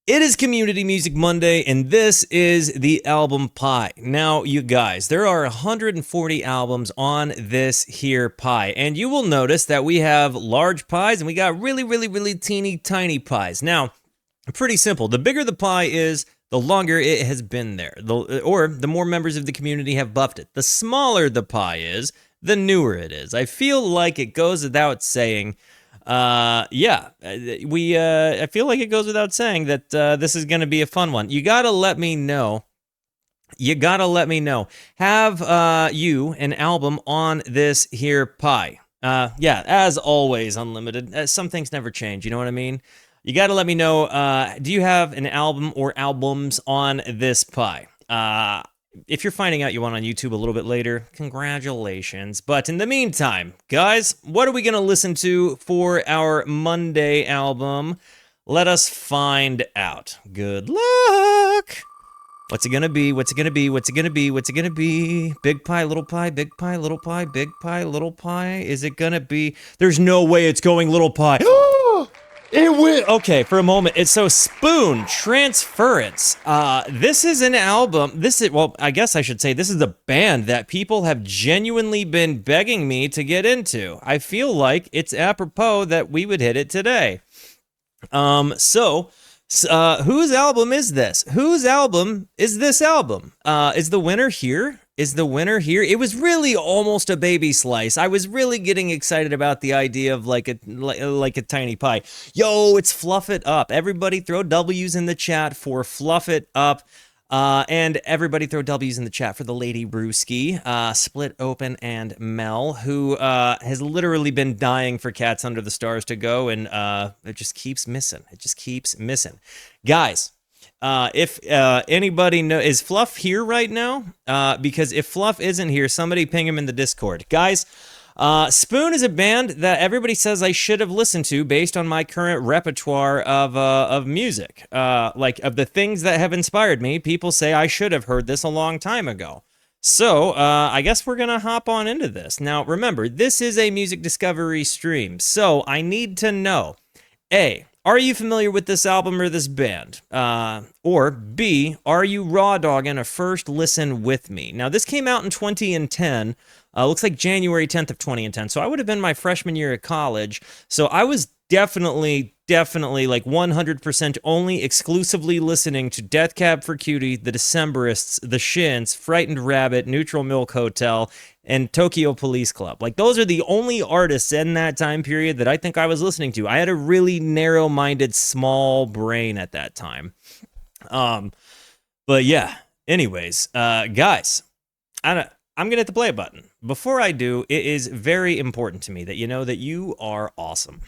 It is Community Music Monday, and this is the album pie. Now, you guys, there are 140 albums on this here pie, and you will notice that we have large pies and we got really teeny tiny pies. Now, pretty simple. The bigger the pie is, the longer it has been there, or the more members of the community have buffed it. The smaller the pie is, the newer it is. I feel like it goes without saying. I feel like it goes without saying that this is going to be a fun one. You gotta let me know. Have you an album on this here pie? As always, unlimited. Some things never change. You know what I mean? You gotta let me know. Do you have an album or albums on this pie? If you're finding out you want on YouTube a little bit later, congratulations. But in the meantime, guys, what are we going to listen to for our Monday album? Let us find out. Good luck. What's it going to be? What's it going to be? What's it going to be? What's it going to be? Big pie, little pie, big pie, little pie, big pie, little pie. Is it going to be? There's no way it's going little pie. It will. Okay, for a moment. It's so Spoon, Transference. This is an album. I guess I should say this is a band that people have genuinely been begging me to get into. I feel like it's apropos that we would hit it today. Whose album is this? Whose album is this album? Is the winner here? It was really almost a baby slice. I was really getting excited about the idea of like a tiny pie. Yo, it's Fluff It Up. Everybody throw W's in the chat for Fluff It Up. And everybody throw W's in the chat for the Lady Brewski, Split Open, and Mel, who has literally been dying for Cats Under the Stars to go, and it just keeps missing. Guys, if anybody is Fluff here right now? Because if Fluff isn't here, somebody ping him in the Discord. Guys, Spoon is a band that everybody says I should have listened to based on my current repertoire of music. Like, of the things that have inspired me, people say I should have heard this a long time ago. So, I guess we're gonna hop on into this. Now, remember, this is a music discovery stream, so I need to know, A, are you familiar with this album or this band? Or B, are you raw dogging a first listen with me? Now, this came out in 2010. Looks like January 10th of 2010. So I would have been my freshman year at college. So I was definitely like 100% only exclusively listening to Death Cab for Cutie, The Decemberists, The Shins, Frightened Rabbit, Neutral Milk Hotel, and Tokyo Police Club. Like, those are the only artists in that time period that I think I was listening to. I had a really narrow-minded, small brain at that time. But yeah, anyways, guys, I'm going to hit the play button. Before I do, it is very important to me that you know that you are awesome,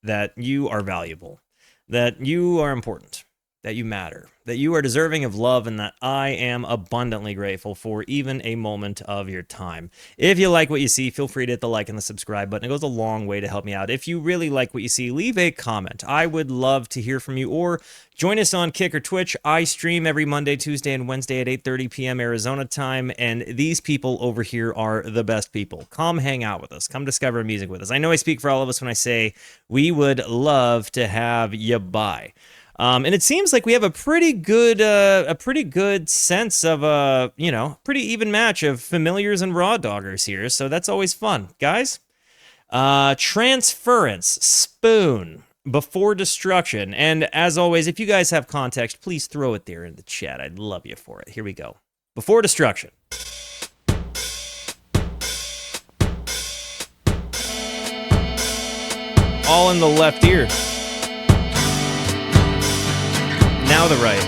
that you are valuable, that you are important, that you matter, that you are deserving of love, and that I am abundantly grateful for even a moment of your time. If you like what you see, feel free to hit the like and the subscribe button. It goes a long way to help me out. If you really like what you see, leave a comment. I would love to hear from you, or join us on Kick or Twitch. I stream every Monday, Tuesday, and Wednesday at 8:30 p.m. Arizona time, and these people over here are the best people. Come hang out with us. Come discover music with us. I know I speak for all of us when I say we would love to have you by. And it seems like we have a pretty good sense of pretty even match of familiars and raw doggers here. So that's always fun, guys. Transference, Spoon, Before Destruction, and as always, if you guys have context, please throw it there in the chat. I'd love you for it. Here we go. Before Destruction. All in the left ear. Now the right.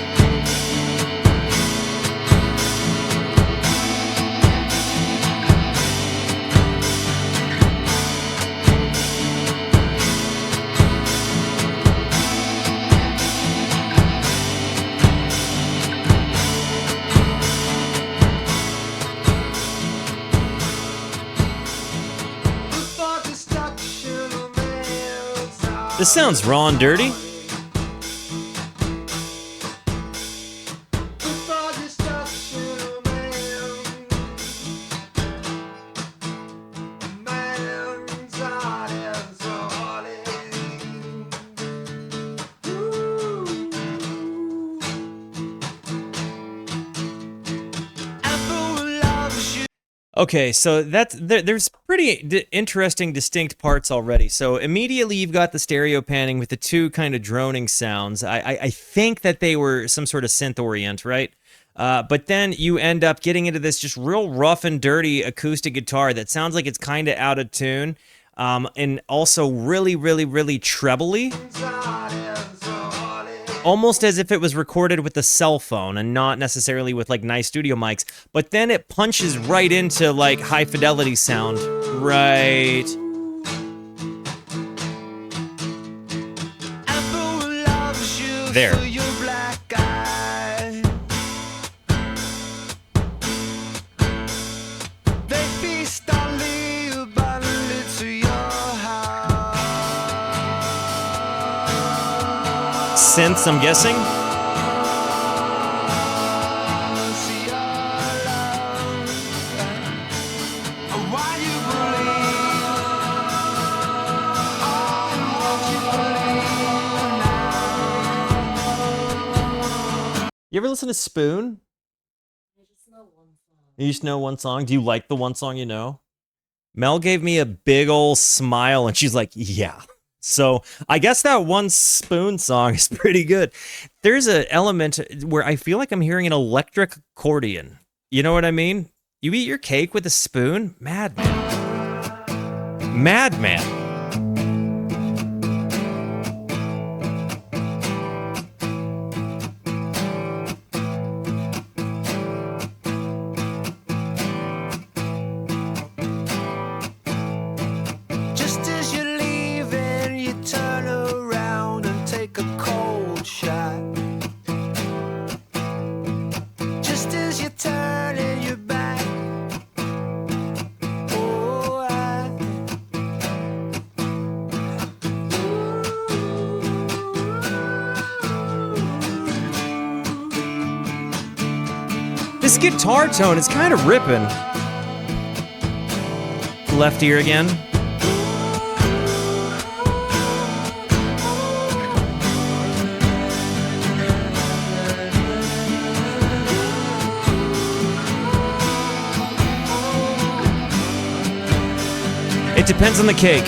This sounds raw and dirty. Okay, so there's pretty interesting, distinct parts already. So immediately you've got the stereo panning with the two kind of droning sounds. I think that they were some sort of synth orient, right? But then you end up getting into this just real rough and dirty acoustic guitar that sounds like it's kind of out of tune, and also really, really, really trebly, almost as if it was recorded with a cell phone and not necessarily with like nice studio mics. But then it punches right into like high fidelity sound, right? There. Synths, I'm guessing. You ever listen to Spoon? You just know one song. Do you like the one song you know? Mel gave me a big old smile and she's like, yeah. So I guess that one Spoon song is pretty good. There's an element where I feel like I'm hearing an electric accordion. You know what I mean? You eat your cake with a spoon? Madman. Madman. This guitar tone is kind of ripping. Left ear again. It depends on the cake.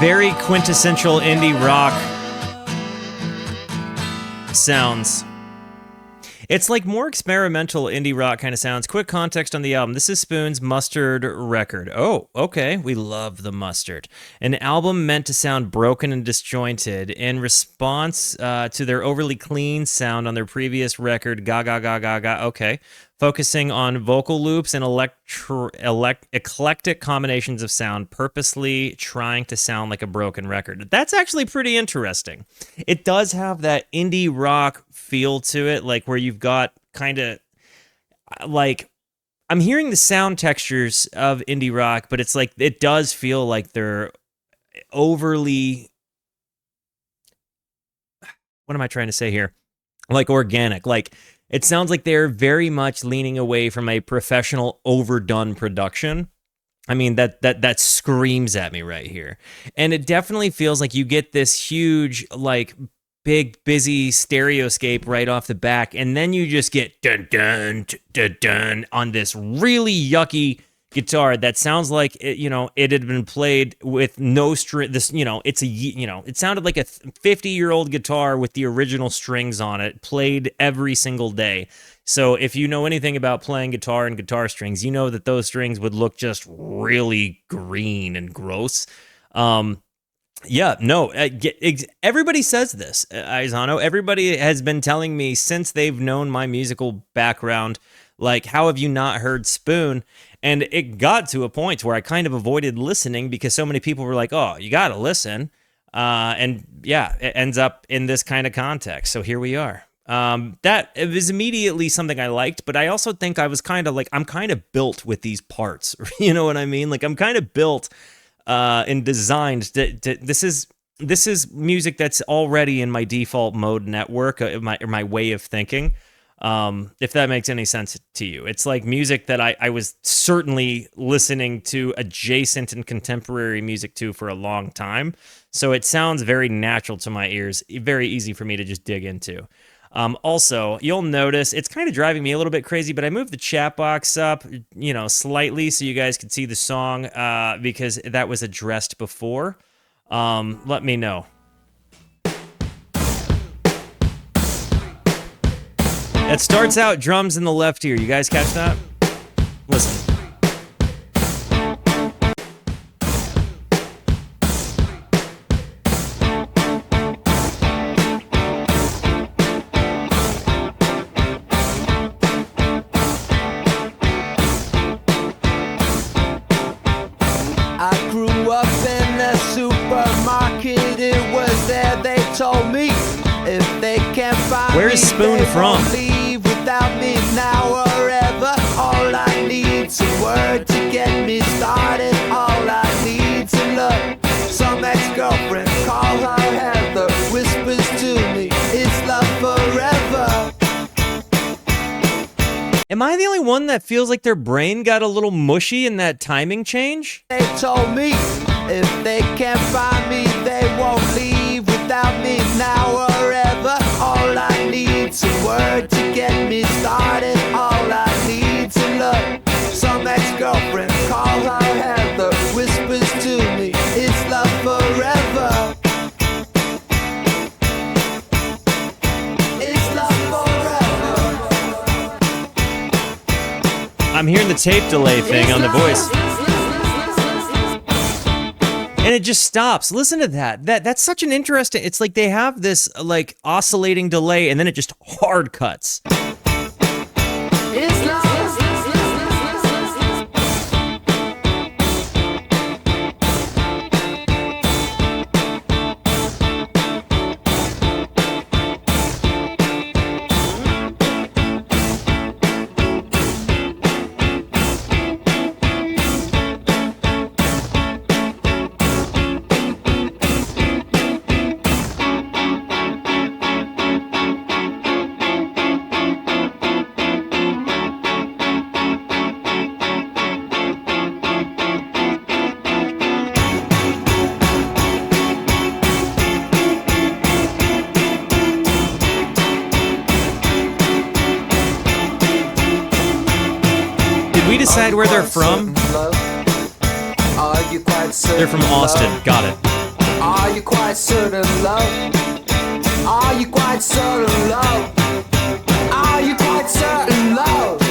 Very quintessential indie rock sounds. It's like more experimental indie rock kind of sounds. Quick context on the album. This is Spoon's Mustard record. Oh, okay. We love the Mustard. An album meant to sound broken and disjointed in response to their overly clean sound on their previous record, Ga Ga Ga Ga Ga. Okay. Focusing on vocal loops and eclectic combinations of sound, purposely trying to sound like a broken record. That's actually pretty interesting. It does have that indie rock feel to it, like where you've got kind of like, I'm hearing the sound textures of indie rock, but it's like, it does feel like they're overly, what am I trying to say here? Like organic, like, it sounds like they're very much leaning away from a professional, overdone production. I mean, that screams at me right here. And it definitely feels like you get this huge, like, big, busy stereoscape right off the back, and then you just get dun-dun, dun-dun on this really yucky guitar that sounds like it had been played with no string. This, it sounded like a 50-year-old guitar with the original strings on it, played every single day. So if you know anything about playing guitar and guitar strings, you know that those strings would look just really green and gross. Yeah, no, everybody says this, Aizano. Everybody has been telling me since they've known my musical background, like, how have you not heard Spoon? And it got to a point where I kind of avoided listening because so many people were like, oh, you got to listen. And yeah, it ends up in this kind of context. So here we are. That it was immediately something I liked, but I also think I was kind of like, I'm kind of built with these parts. You know what I mean? Like I'm kind of built and designed this is music that's already in my default mode network, my way of thinking. If that makes any sense to you. It's like music that I was certainly listening to adjacent and contemporary music to for a long time. So it sounds very natural to my ears, very easy for me to just dig into. Also, you'll notice it's kind of driving me a little bit crazy, but I moved the chat box up, slightly so you guys could see the song, because that was addressed before. Let me know. It starts out drums in the left ear. You guys catch that? Listen. I grew up in a supermarket. It was there they told me if they can't find Where is Spoon me, from? Leave without me now or ever. All I need's a word to get me started. All I need's a look. Some ex-girlfriend, call her Heather, whispers to me, it's love forever. Am I the only one that feels like their brain got a little mushy in that timing change? They told me if they can't find me, they won't leave without me now or ever. All I need's a word to get me started. All I need's a look. Some ex-girlfriend, call her Heather, whispers to me, it's love forever. It's love forever. I'm hearing the tape delay thing on the voice. And it just stops. Listen to that. That's such an interesting. It's like they have this like oscillating delay, and then it just hard cuts. It's love. Decide where they're from? They're from Austin. Got it. Are you quite certain, love? Are you quite certain, love? Are you quite certain, love?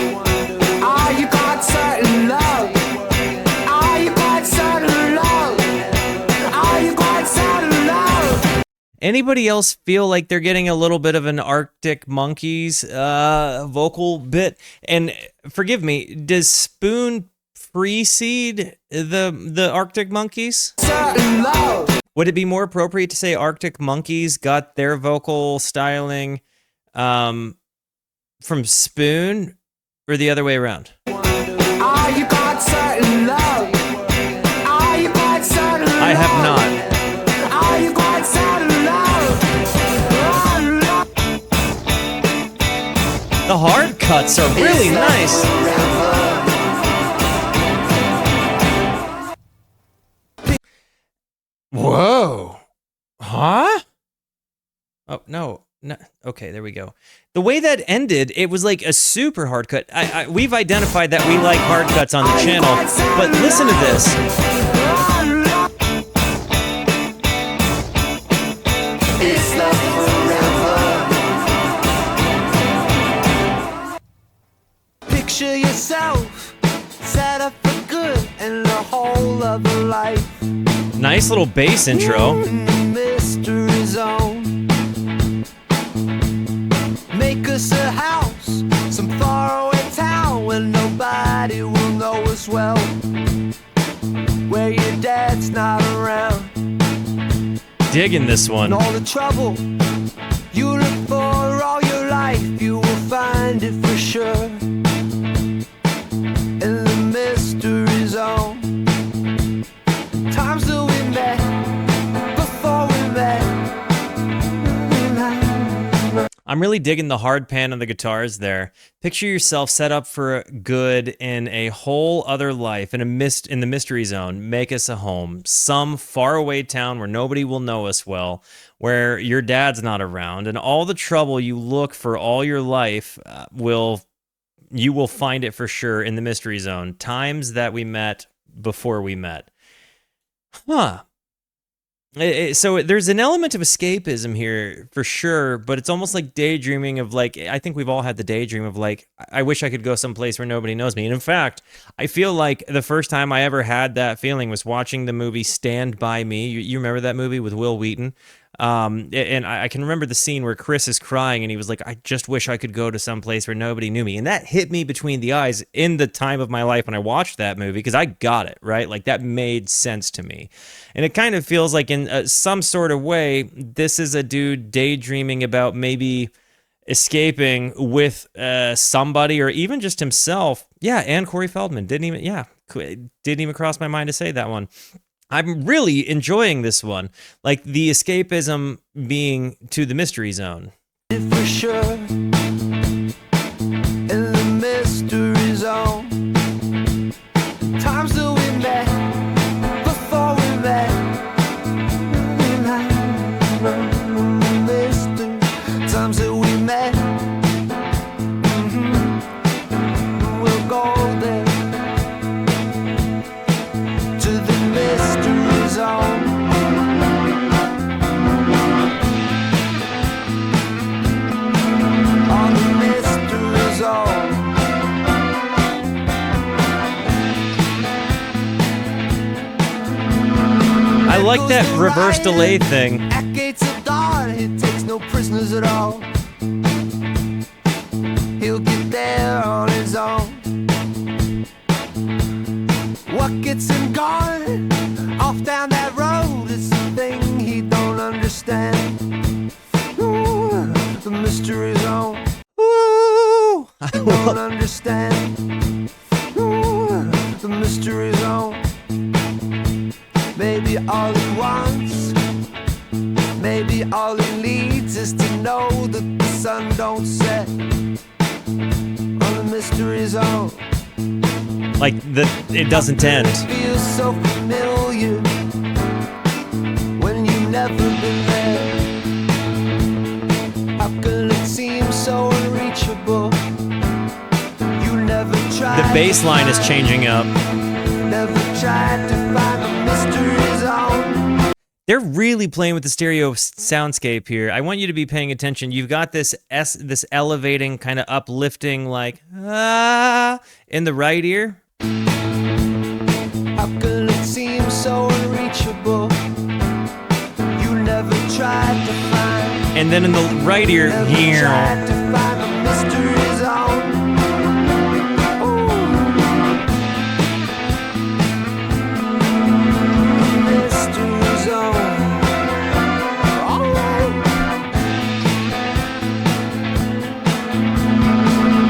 Are you quite certain, love? Are you quite certain, love? Are you quite certain, love? Anybody else feel like they're getting a little bit of an Arctic Monkeys vocal bit? And forgive me, does Spoon precede the Arctic Monkeys? Certain love. Would it be more appropriate to say Arctic Monkeys got their vocal styling from Spoon, or the other way around? Are you quite certain, love? Are you quite certain, love? I have not. Are you quite certain, love? The hard cuts are really nice. Whoa. Huh? Oh, no. Okay, there we go. The way that ended, it was like a super hard cut. We've identified that we like hard cuts on the channel, but listen to this. It's love forever. Picture yourself set up for good in the whole of a life. Nice little bass intro. In the mystery zone. Make us a house, some faraway town where nobody will know us well. Where your dad's not around. Digging this one. And all the trouble you look for all your I'm really digging the hard pan on the guitars there. Picture yourself set up for good in a whole other life, in the mystery zone. Make us a home, some faraway town where nobody will know us well, where your dad's not around, and all the trouble you look for all your life you will find it for sure in the mystery zone. Times that we met before we met. Huh. So there's an element of escapism here for sure, but it's almost like daydreaming of like, I think we've all had the daydream of like, I wish I could go someplace where nobody knows me. And in fact, I feel like the first time I ever had that feeling was watching the movie Stand By Me. You remember that movie with Will Wheaton? And I can remember the scene where Chris is crying and he was like, I just wish I could go to some place where nobody knew me. And that hit me between the eyes in the time of my life when I watched that movie, because I got it, right? Like that made sense to me. And it kind of feels like in some sort of way, this is a dude daydreaming about maybe escaping with somebody or even just himself. Yeah, and Corey Feldman didn't even cross my mind to say that one. I'm really enjoying this one, like the escapism being to the mystery zone. For sure, in the mystery zone, times that we met, before we met, mystery, times that we met, we'll go there. I like that reverse delay thing. At gates of dawn, he takes no prisoners at all. He'll get there on his own. What gets him gone off down that road is the thing he don't understand. Ooh, the mystery zone. Ooh, I don't understand. Ooh, the mystery zone. Maybe all he wants, maybe all he needs is to know that the sun don't set on the mystery zone. Like it doesn't end. It feels so familiar when you've never been there. How can it seem so unreachable? You never tried. The bass line is changing up. Never tried to find the mystery zone. They're really playing with the stereo soundscape here. I want you to be paying attention. You've got this elevating, kind of uplifting, like in the right ear. How can it seem so unreachable? You never tried to find. And then in the right ear, here. Tried to find the mystery zone. Mystery zone. All right.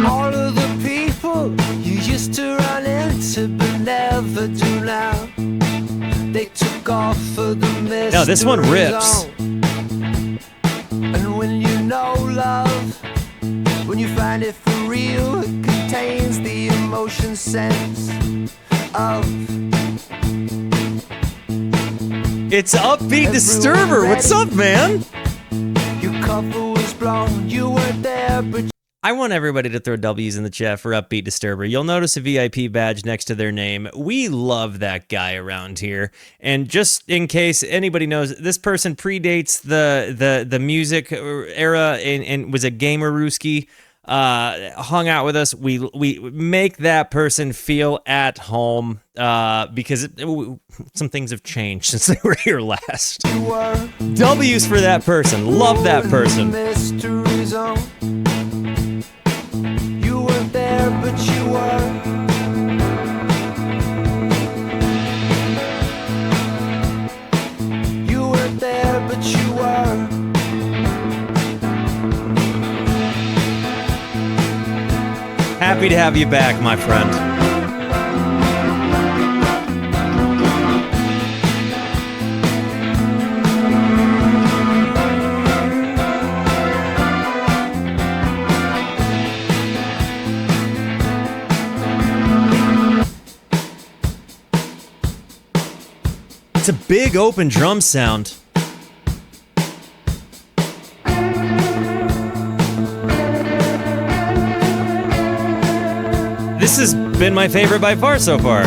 All of the people you used to run into but never do now, they took off for the mystery. No, this one rips. And when you know love, when you find it for real, it contains the emotion sense of. It's Upbeat Disturber. What's up, man? Your cover was blown, you weren't there, but I want everybody to throw W's in the chat for Upbeat Disturber. You'll notice a VIP badge next to their name. We love that guy around here. And just in case anybody knows, this person predates the music era and was a Gamerooski. Hung out with us. We make that person feel at home because some things have changed since they were here last. W's for that person. Love that person. Mystery zone. You weren't there, but you were. You weren't there, but you were. Happy to have you back, my friend. It's a big open drum sound. This has been my favorite by far so far.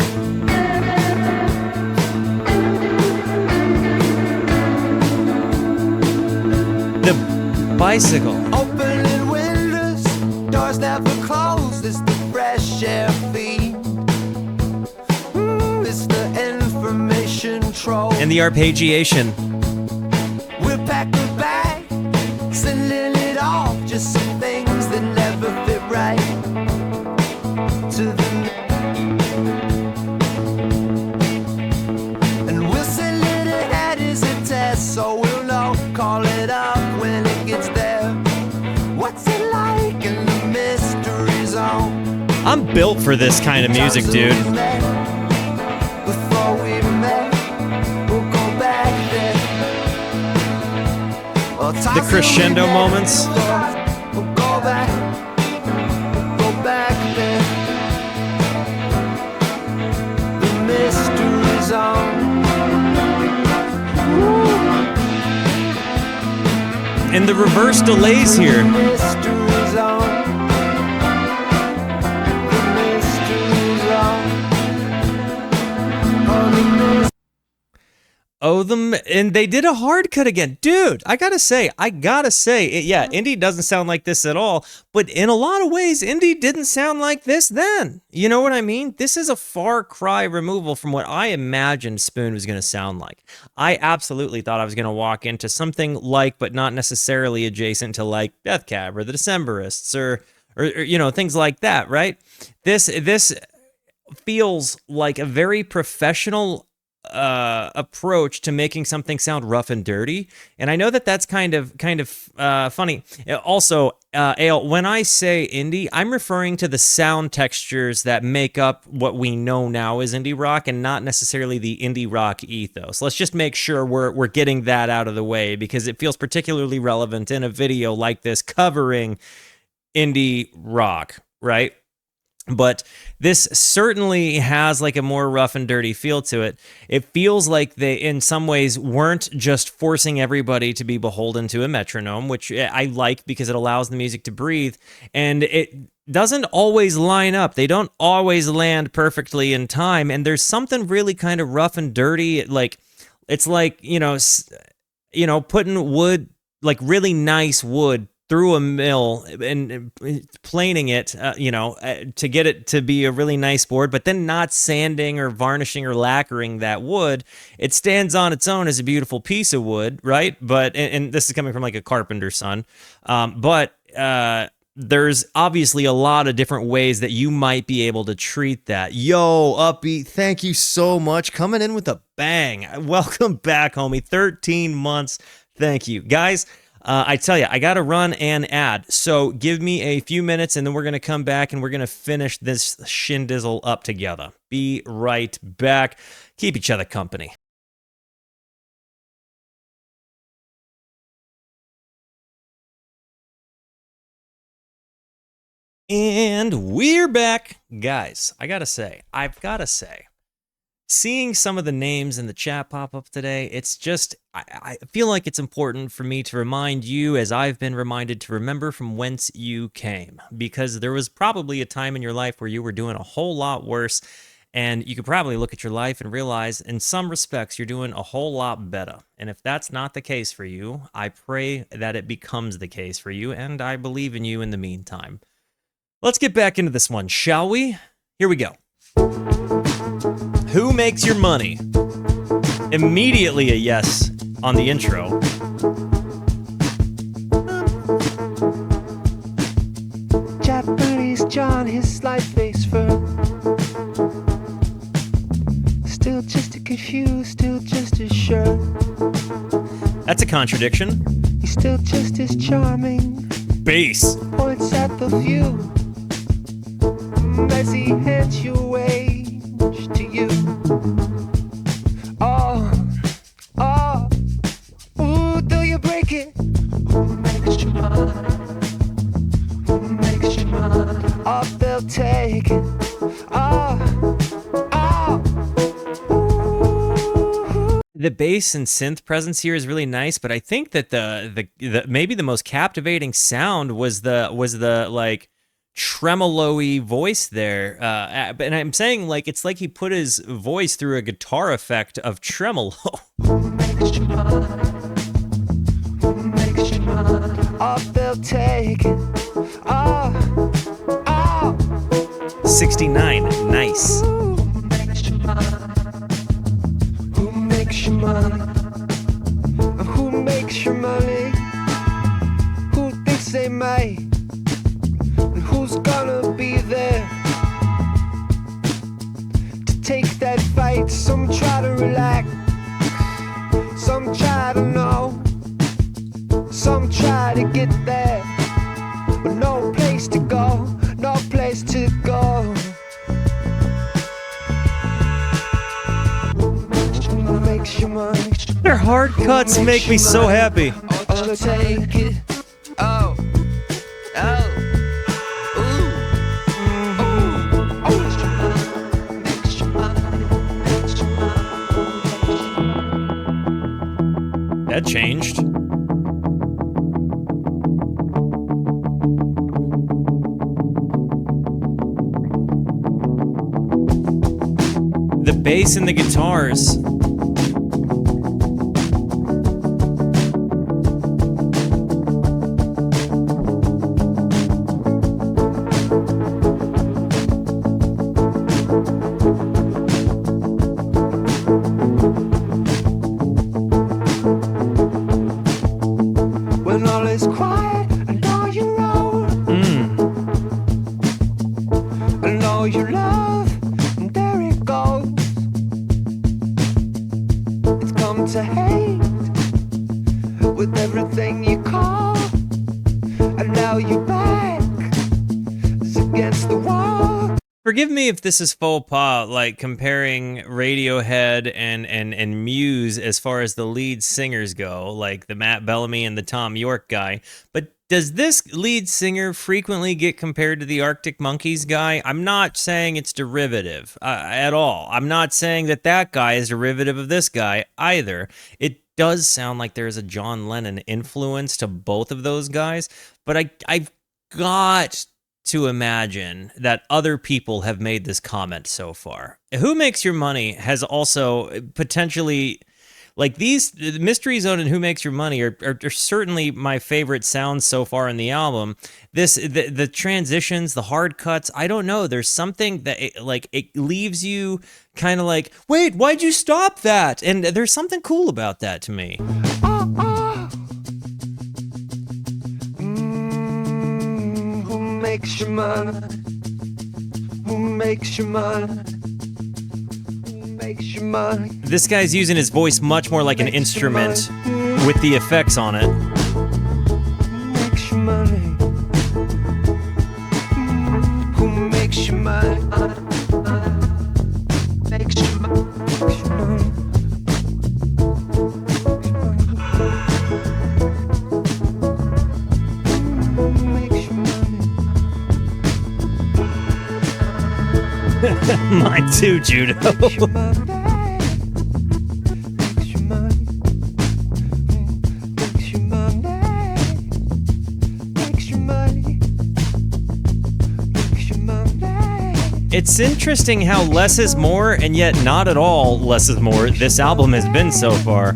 The bicycle. Opening windows, doors never close. It's the fresh air feed. It's the information trove. And the arpeggiation. We'll pack the bag, sending it off. Just some things that never fit right. To the and we'll send it ahead as a test, so we'll know. Call it up when it gets there. What's it like in the mystery zone? I'm built for this kind of music, dude. Before we met, we'll go back there. The crescendo moments. We'll go back there. The mystery zone. And the reverse delays here. Mystery zone. The mystery zone. Oh, them, and they did a hard cut again. Dude, I gotta say, yeah, Indie doesn't sound like this at all, but in a lot of ways, Indie didn't sound like this then. You know what I mean? This is a far cry removal from what I imagined Spoon was gonna sound like. I absolutely thought I was gonna walk into something like, but not necessarily adjacent to like Death Cab or the Decemberists or you know, things like that, right? This feels like a very professional approach to making something sound rough and dirty, and I know that that's kind of funny. Also, Ale, when I say indie, I'm referring to the sound textures that make up what we know now as indie rock, and not necessarily the indie rock ethos. Let's just make sure we're getting that out of the way, because it feels particularly relevant in a video like this covering indie rock, right? But this certainly has like a more rough and dirty feel to it. It feels like they, in some ways, weren't just forcing everybody to be beholden to a metronome, which I like because it allows the music to breathe. And it doesn't always line up. They don't always land perfectly in time. And there's something really kind of rough and dirty. Like, it's like, putting wood, like really nice wood, through a mill and planing it, to get it to be a really nice board, but then not sanding or varnishing or lacquering that wood. It stands on its own as a beautiful piece of wood, right? But, and this is coming from like a carpenter's son, but there's obviously a lot of different ways that you might be able to treat that. Yo, Upbeat, thank you so much. Coming in with a bang. Welcome back, homie. 13 months. Thank you. Guys, I tell you, I got to run an ad, so give me a few minutes, and then we're going to come back, and we're going to finish this shindizzle up together. Be right back. Keep each other company. And we're back. Guys, I've got to say, seeing some of the names in the chat pop up today, it's just, I feel like it's important for me to remind you, as I've been reminded, to remember from whence you came. Because there was probably a time in your life where you were doing a whole lot worse, and you could probably look at your life and realize, in some respects, you're doing a whole lot better. And if that's not the case for you, I pray that it becomes the case for you, and I believe in you in the meantime. Let's get back into this one, shall we? Here we go. Who makes your money? Immediately a yes on the intro. Japanese John, his slight face firm. Still just as confused, still just as sure. That's a contradiction. He's still just as charming. Bass. Points at the view as he heads your way to you. Oh, ooh, do you break it? Who makes you mine? Who makes you mine? Oh, they'll take it. Oh, the bass and synth presence here is really nice, but I think that the maybe the most captivating sound was the like tremolo-y voice there. And I'm saying like it's like he put his voice through a guitar effect of tremolo. Oh, they'll take it. Oh, 69, nice. Who makes your money? Who makes your money? Who thinks they may? And who's gonna be there to take that fight? Some try to relax, some try to know, some try to get there, but no place to go, no place to go. Who makes your money? Their hard cuts make me so happy. Oh, take it. Oh, oh, ooh, That changed. The bass and the guitars. when all is quiet and all you roll, and all you love, and there it goes. It's come to hate with everything you call, and now you're back. It's against the wall. Forgive me if this is faux pas, like comparing Radiohead and Muse as far as the lead singers go, like the Matt Bellamy and the Tom York guy, but does this lead singer frequently get compared to the Arctic Monkeys guy? I'm not saying it's derivative at all. I'm not saying that that guy is derivative of this guy either. It does sound like there's a John Lennon influence to both of those guys, but I've got to imagine that other people have made this comment so far. Who Makes Your Money has also potentially, like these, Mystery Zone and Who Makes Your Money are certainly my favorite sounds so far in the album. The transitions, the hard cuts, I don't know. There's something that it leaves you kind of like, wait, why'd you stop that? And there's something cool about that to me. Who makes your money? Who makes your money? Who makes your money? This guy's using his voice much more like an instrument with the effects on it. Who makes your money? Who makes your money? Makes your money. Makes your money. Mine too, Judo. It's interesting how less is more, and yet not at all less is more this album has been so far.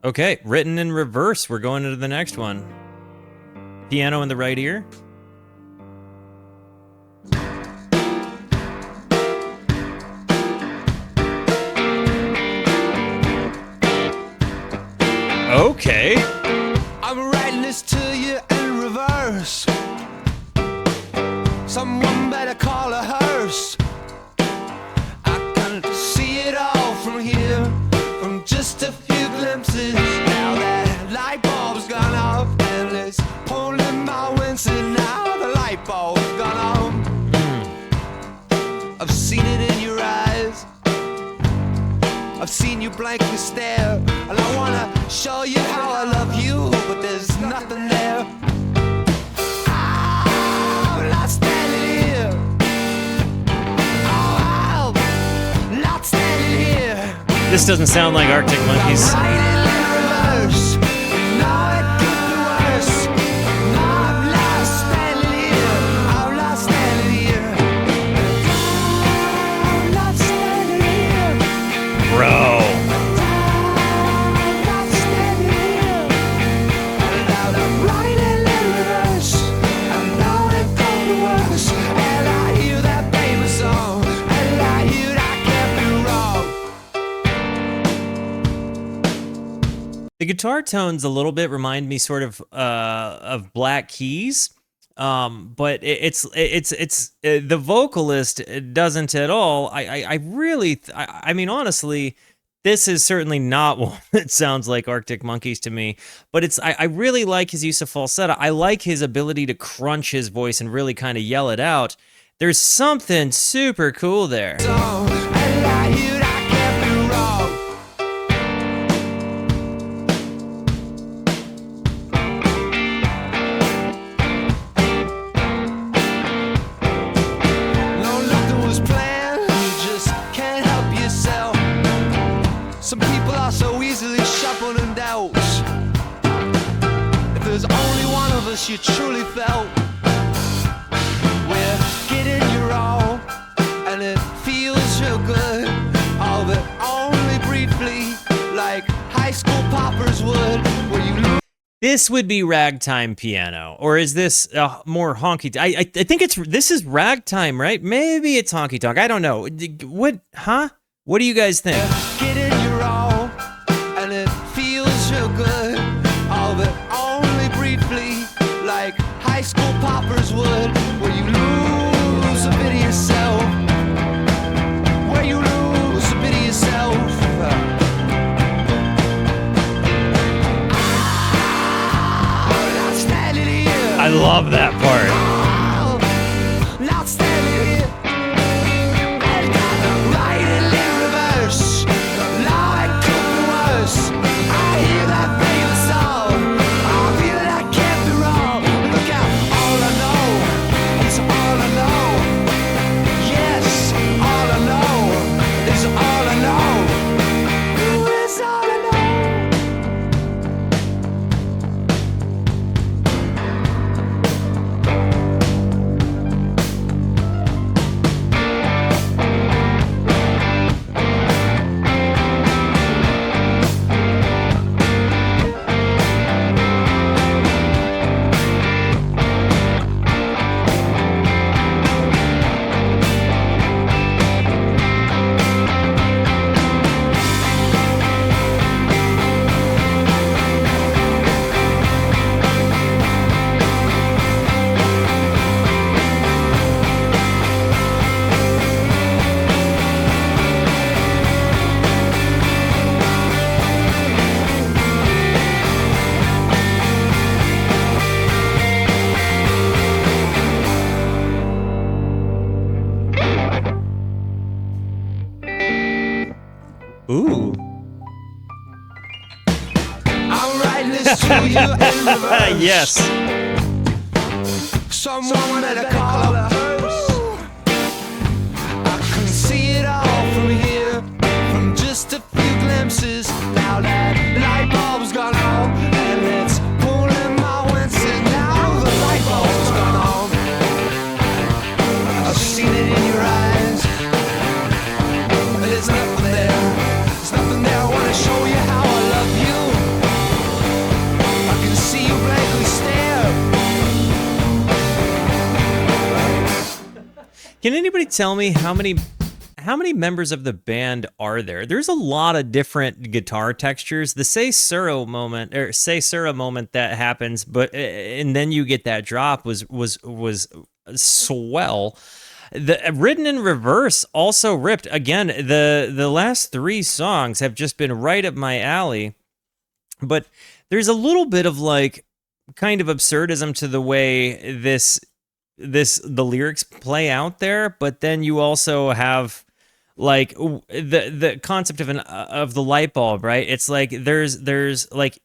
Okay, written in reverse. We're going into the next one. Piano in the right ear. Okay. I'm writing this to you in reverse. Someone better call a hearse. I can see it all from here, from just a few glimpses. Now that light bulb's gone off, and it's pulling my winds, and now the light bulb's gone off. I've seen it in your eyes. I've seen you blankly stare, and I wanna show you how I love you, but there's nothing there. I'm not standing here. Oh, I'm not standing here. This doesn't sound like Arctic Monkeys. Bro. The guitar tones a little bit remind me sort of Black Keys, but it's the vocalist doesn't at all. I mean, honestly, this is certainly not one that sounds like Arctic Monkeys to me, but I really like his use of falsetto. I like his ability to crunch his voice and really kind of yell it out. There's something super cool there. Some people are so easily shuffled and dealt. If there's only one of us you truly felt, we're getting you all, and it feels real good. All but only briefly, like high school poppers would, where you lose. This would be ragtime piano, or is this more honky? I think this is ragtime, right? Maybe it's honky tonk. I don't know. What? Huh? What do you guys think? Getting you all, and it feels real good. All but only briefly, like high school poppers would, where you lose a bit of yourself. Where you lose a bit of yourself. Not standing here. I love that part. Not standing here. Ooh. I'm writing this to you in reverse. Yes. Someone that I call a hearse. I can see it all from here, from just a few glimpses. Now that light bulb's gone on, and it's pulling my winces. Now the light bulb's gone on. I've seen it in your eyes, but there's nothing there. There's nothing there. I wanna show you how I love you. I can see you blankly stare. Can anybody tell me how many members of the band are there? There's a lot of different guitar textures. The Say Sura moment that happens, but and then you get that drop was swell. The written in reverse also ripped. Again, the last three songs have just been right up my alley. But there's a little bit of like kind of absurdism to the way the lyrics play out there, but then you also have like the concept of the light bulb, right? It's like there's like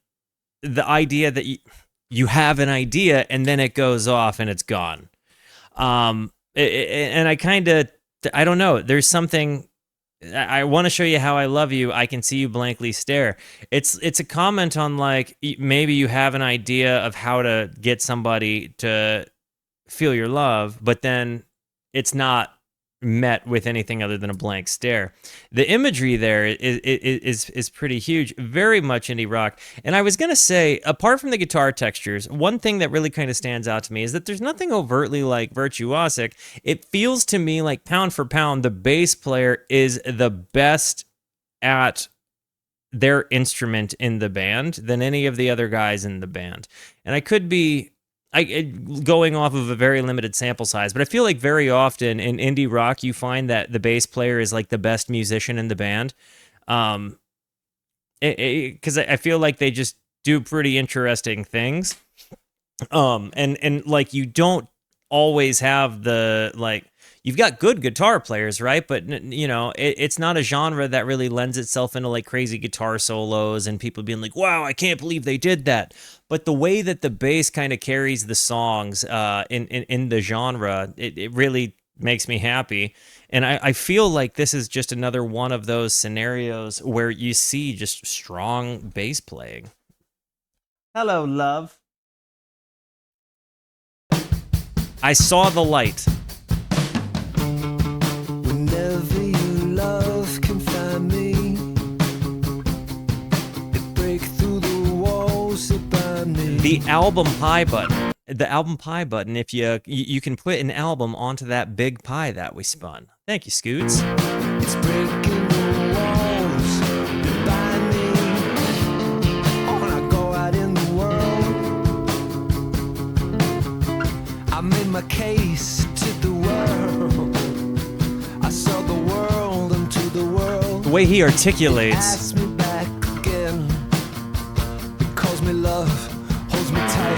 the idea that you have an idea and then it goes off and it's gone. And I kind of, I don't know. There's something. I want to show you how I love you. I can see you blankly stare. It's a comment on like maybe you have an idea of how to get somebody to feel your love, but then it's not met with anything other than a blank stare. The imagery there is pretty huge, very much indie rock. And I was gonna say, apart from the guitar textures, one thing that really kind of stands out to me is that there's nothing overtly like virtuosic. It feels to me like pound for pound, the bass player is the best at their instrument in the band than any of the other guys in the band. And I could be going off of a very limited sample size, but I feel like very often in indie rock you find that the bass player is like the best musician in the band, because I feel like they just do pretty interesting things, and like you don't always have the like. You've got good guitar players, right? But you know, it's not a genre that really lends itself into like crazy guitar solos and people being like, "Wow, I can't believe they did that." But the way that the bass kind of carries the songs in the genre, it really makes me happy. And I feel like this is just another one of those scenarios where you see just strong bass playing. Hello, love. I saw the light. Whenever your love can find me, it break through the walls that bind me. The album pie button. The album pie button, if you can put an album onto that big pie that we spun. Thank you, Scoots. It's breaking the walls that bind me. When I go out in the world, I made my case to the world. I saw the world into the world. The way he articulates. Ask me back again. It calls me love, holds me tight.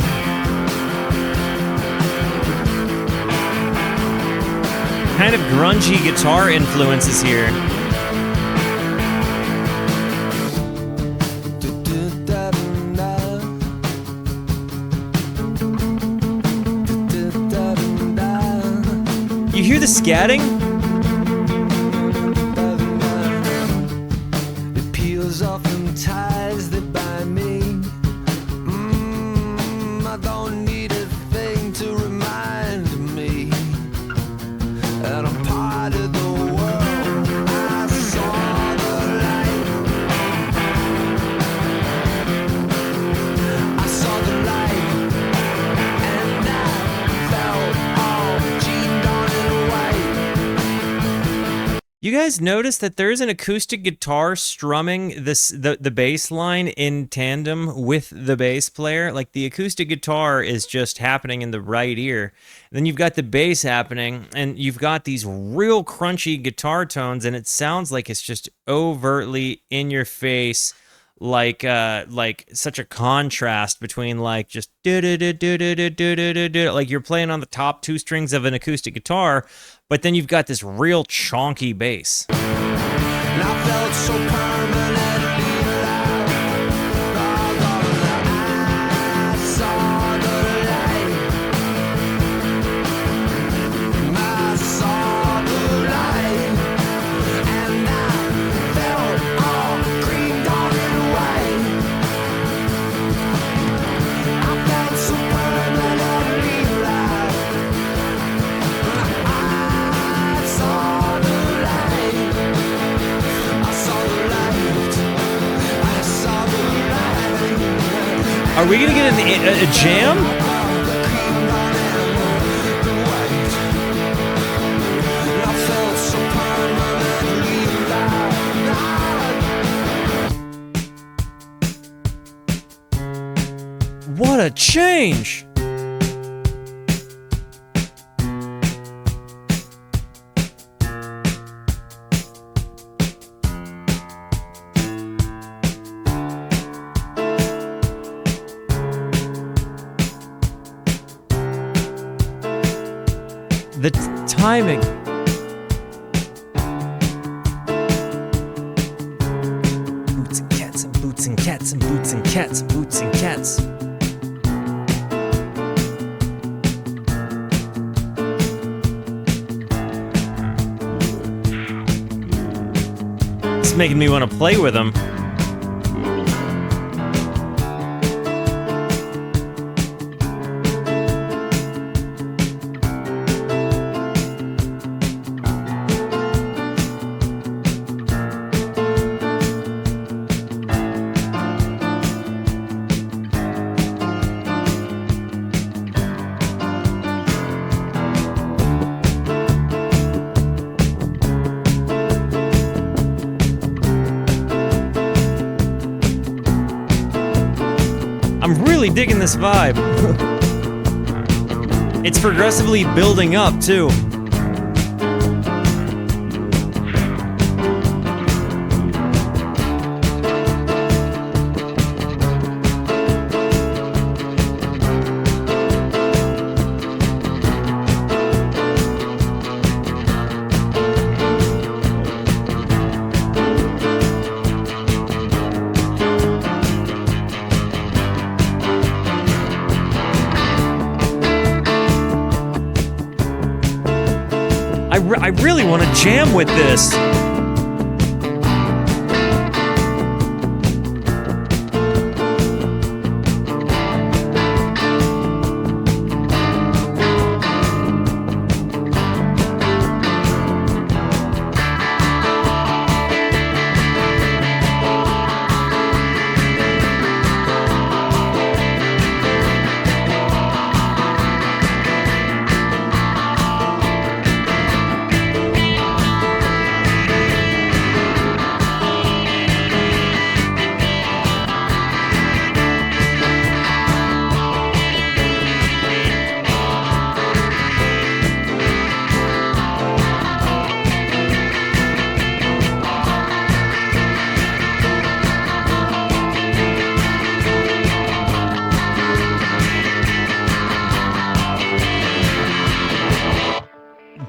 Kind of grungy guitar influences here. You hear the scatting? It peels off them ties that bind me. I don't need a thing to remind me that I'm part of the world. I saw the light. I saw the light, and I felt all jeaned on in white. You guys notice that there's an acoustic guitar strumming the bass line in tandem with the bass player? Like the acoustic guitar is just happening in the right ear. Then you've got the bass happening, and you've got these real crunchy guitar tones, and it sounds like it's just overtly in your face, like such a contrast between like just like you're playing on the top two strings of an acoustic guitar, but then you've got this real chonky bass. And I felt so permanently alive. I saw the light. I saw the light. And I felt all creamed on in white. I felt so permanently alive. I saw the light. I saw the light. I saw the light. Are we gonna get a jam? The cream on the white. I felt so permanently alive. What a change! The timing. cats, boots and cats. It's making me want to play with them. I'm really digging this vibe. It's progressively building up, too. I really want to jam with this.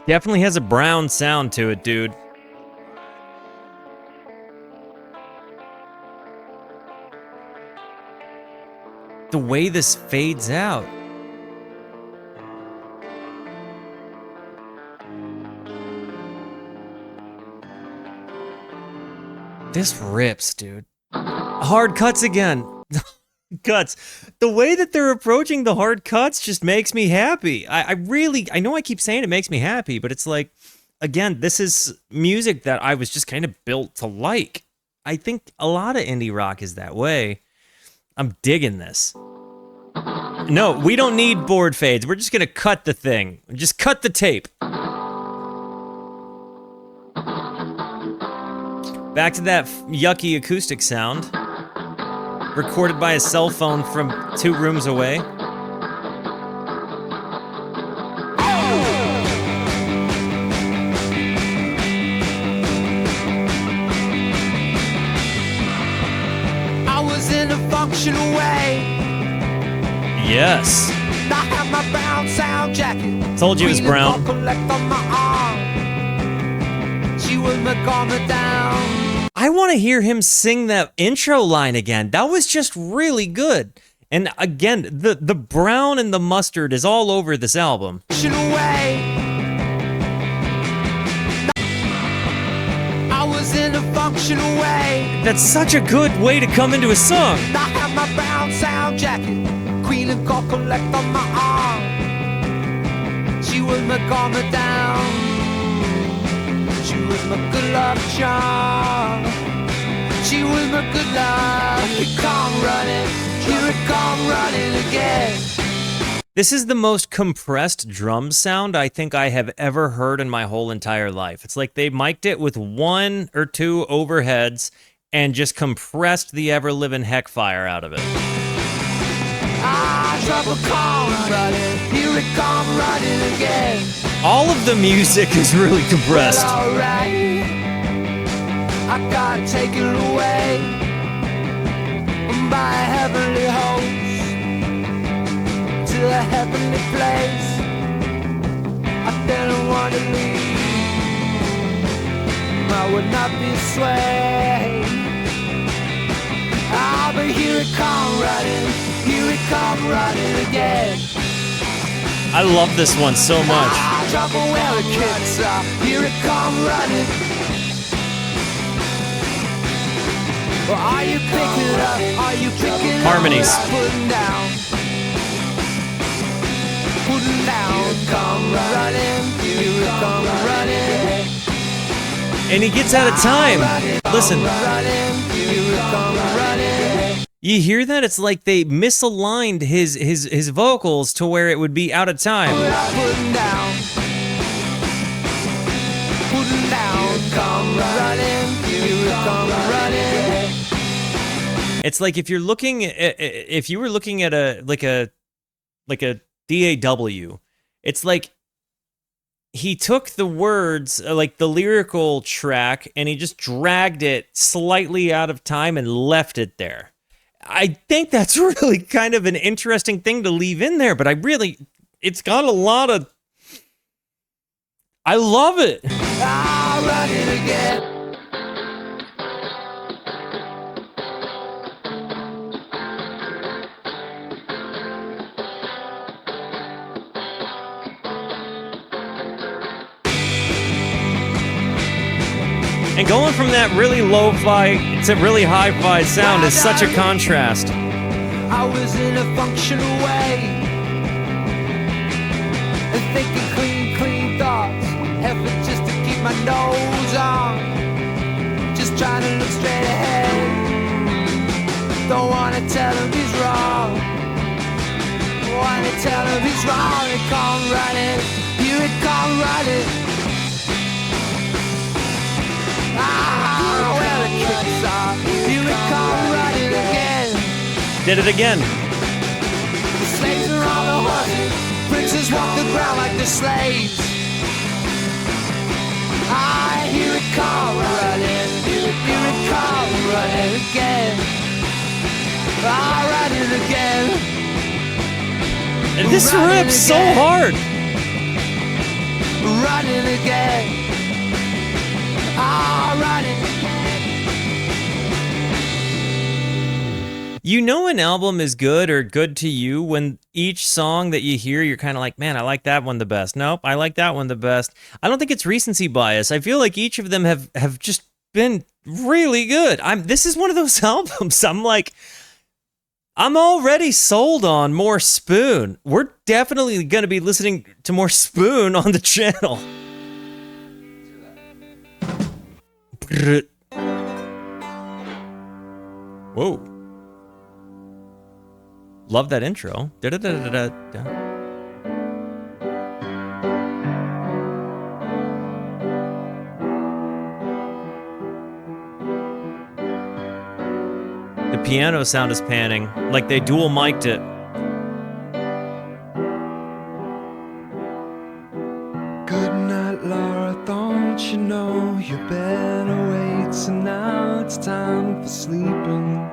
Definitely has a brown sound to it, dude. The way this fades out. This rips, dude. Hard cuts again. Cuts. The way that they're approaching the hard cuts just makes me happy. I know I keep saying it makes me happy, but it's like, again, this is music that I was just kind of built to like. I think a lot of indie rock is that way. I'm digging this. No, we don't need board fades. We're just gonna cut the thing. Just cut the tape. Back to that yucky acoustic sound. Recorded by a cell phone from 2 rooms away. I was in a functional way. Yes. I had my brown sound jacket. Told you it was brown. Collect on my arm. She was my garment down. I want to hear him sing that intro line again. That was just really good. And again, the brown and the mustard is all over this album. I was in a functional way. That's such a good way to come into a song. I have my brown sound jacket. Queen and gold collect on my arm. She was my garment down. She was my good luck charm. She was my good luck. Here it come running. Here it come running again. This is the most compressed drum sound I think I have ever heard in my whole entire life. It's like they mic'd it with 1 or 2 overheads and just compressed the ever-living heck fire out of it. Ah, trouble come running. Here it come running again. All of the music is really compressed. Well, alright, I gotta take it away by a heavenly host to a heavenly place. I didn't want to leave. I would not be swayed. I'll Oh, but here it come running again. I love this one so much. Trouble where the kids are. Here it come running. Well, are you picking it up? Are you picking it Harmonies. up? Putting down. Putting down. Come running. Here it come running. And he gets out of time. Listen. Here it come running. You hear that? It's like they misaligned his vocals to where it would be out of time. Putting down. Putting down. Come running. Here it come running. It's like if you're looking at, if you were looking at a DAW, it's like he took the words, like the lyrical track, and he just dragged it slightly out of time and left it there. I think that's really kind of an interesting thing to leave in there, but it's got a lot of, I love it. I'll run it again. And going from that really lo-fi to really hi-fi sound is such a contrast. I was in a functional way, and thinking clean thoughts, effort just to keep my nose on, just trying to look straight ahead. Don't wanna tell him he's wrong, wanna tell him he's wrong. It come running, here it come running. Ah, where the kicks are, here it come running again. Did it again. The slaves are on the horses, princes walk the ground like the slaves. I hear it come running, hear it come running again. I running again. And this rips so hard. Running again. Ah, running again. You know an album is good or good to you when each song that you hear, you're kind of like, man, I like that one the best. Nope, I like that one the best. I don't think it's recency bias. I feel like each of them have just been really good. This is one of those albums. I'm already sold on more Spoon. We're definitely going to be listening to more Spoon on the channel. Whoa. Love that intro. Da-da-da-da-da-da. The piano sound is panning, like they dual mic'd it. Goodnight, Laura, don't you know you've been awake, so now it's time for sleeping.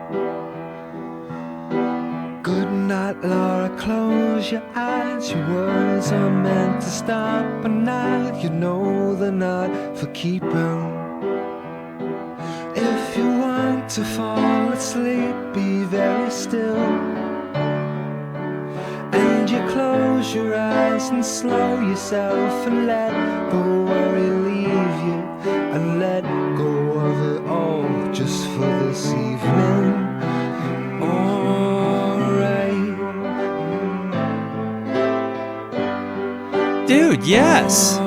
Goodnight, Laura, close your eyes, your words are meant to stop, but now you know they're not for keeping. If you want to fall asleep, be very still, and you close your eyes and slow yourself and let the worry leave you, and let go of it all just for this evening. Alright. Dude, yes.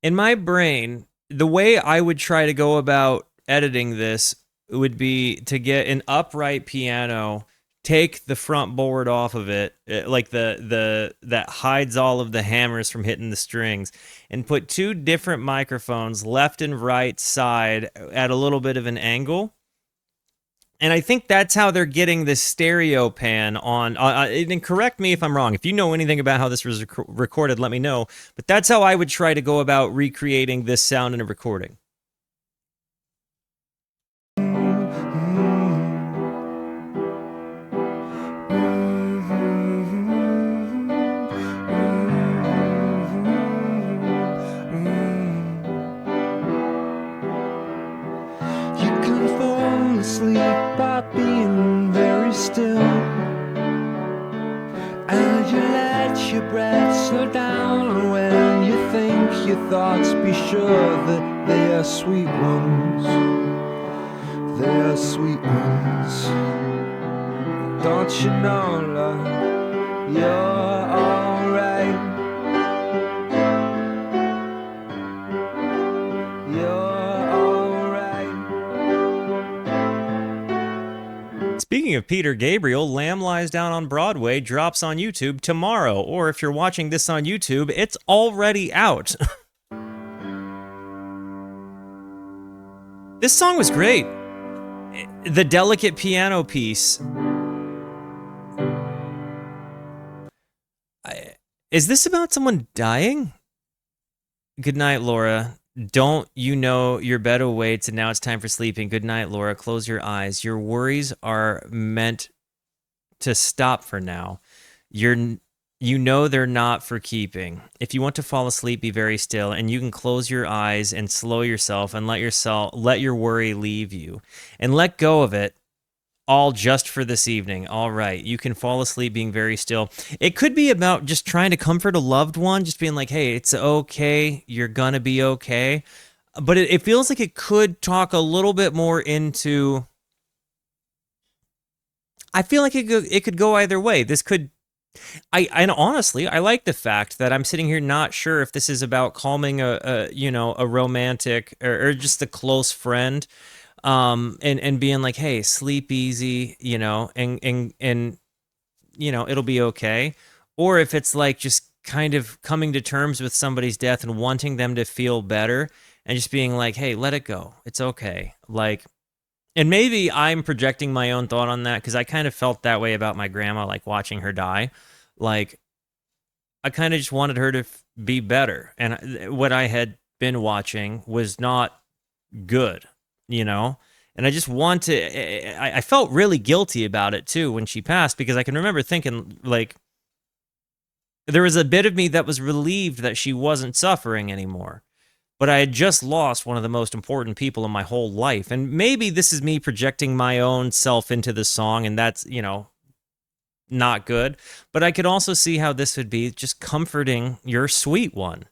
In my brain, the way I would try to go about editing this would be to get an upright piano, take the front board off of it, like the that hides all of the hammers from hitting the strings, and put two different microphones left and right side at a little bit of an angle. And I think that's how they're getting this stereo pan on. And correct me if I'm wrong. If you know anything about how this was recorded, let me know. But that's how I would try to go about recreating this sound in a recording. your thoughts, be sure that they are sweet ones. They are sweet ones. Don't you know, love, you're alright. You're alright. Speaking of Peter Gabriel, Lamb Lies Down on Broadway drops on YouTube tomorrow, or if you're watching this on YouTube, it's already out. This song was great. The delicate piano piece. Is this about someone dying? Goodnight, Laura. Don't you know your bed awaits and now it's time for sleeping? Good night, Laura. Close your eyes. Your worries are meant to stop for now. You know they're not for keeping. If you want to fall asleep, be very still, and you can close your eyes and slow yourself and let your worry leave you. And let go of it all just for this evening. All right, you can fall asleep being very still. It could be about just trying to comfort a loved one, just being like, hey, it's okay, you're gonna be okay. But it feels like it could talk a little bit more into... I feel like it could go either way. This could... And honestly, I like the fact that I'm sitting here not sure if this is about calming a romantic or just a close friend, and being like, hey, sleep easy, and it'll be okay. Or if it's like just kind of coming to terms with somebody's death and wanting them to feel better and just being like, hey, let it go. It's okay. Like, and maybe I'm projecting my own thought on that because I kind of felt that way about my grandma, like watching her die. Like, I kind of just wanted her to be better. And what I had been watching was not good, And I just I felt really guilty about it too when she passed, because I can remember thinking, like, there was a bit of me that was relieved that she wasn't suffering anymore. But I had just lost one of the most important people in my whole life. And maybe this is me projecting my own self into the song, and that's, not good. But I could also see how this would be just comforting your sweet one,